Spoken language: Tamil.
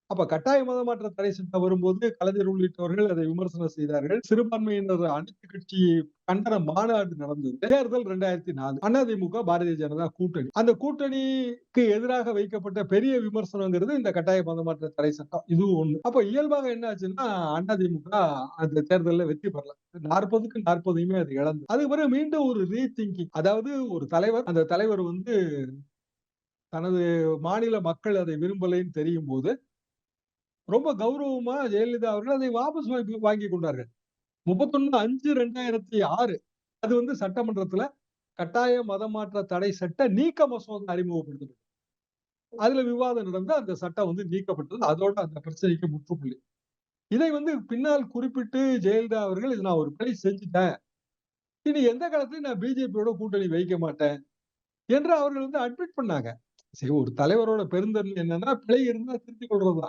அப்ப கட்டாய மதமாற்ற தடை சட்டம் வரும்போது கலைஞர் உள்ளிட்டவர்கள் அதை விமர்சனம் செய்தார்கள். சிறுபான்மையினர் அனைத்து கட்சி கண்டன மாநாடு நடந்தது. தேர்தல் 2004. அதிமுக, பாரதிய ஜனதா கூட்டணி. அந்த கூட்டணிக்கு எதிராக வைக்கப்பட்ட பெரிய விமர்சனங்கிறது இந்த கட்டாய மதமாற்ற தடை சட்டம். இதுவும் ஒண்ணு. அப்ப இயல்பாக என்ன ஆச்சுன்னா, அதிமுக அந்த தேர்தல்ல வெற்றி பெறல. 40க்கு 40யுமே அது இழந்தது. அதுக்கு பிறகு மீண்டும் ஒரு ரீதிங்கிங். அதாவது ஒரு தலைவர், அந்த தலைவர் வந்து தனது மாநில மக்கள் அதை விரும்பலைன்னு தெரியும்போது, ரொம்ப கௌரவமா ஜெயலலிதா அவர்கள் அதை வாபஸ் வாங்கிக் கொண்டார்கள். 31/5/2006 அது வந்து சட்டமன்றத்துல கட்டாய மதமாற்ற தடை சட்ட நீக்க மசோதா அறிமுகப்படுத்தப்பட்டது. அதுல விவாதம் நடந்து அந்த சட்டம் வந்து நீக்கப்பட்டது. அதோட அந்த பிரச்சனைக்கு முற்றுப்புள்ளி. இதை வந்து பின்னால் குறிப்பிட்டு ஜெயலலிதா அவர்கள், "இது நான் ஒரு பிழை செஞ்சுட்டேன். இனி எந்த காலத்திலயும் நான் பிஜேபியோட கூட்டணி வைக்க மாட்டேன்" என்று அவர்கள் வந்து அட்மிட் பண்ணாங்க. சரி, ஒரு தலைவரோட பெருந்தன்மை என்னன்னா, பிழை இருந்தா திருத்திக் கொள்றது தான்.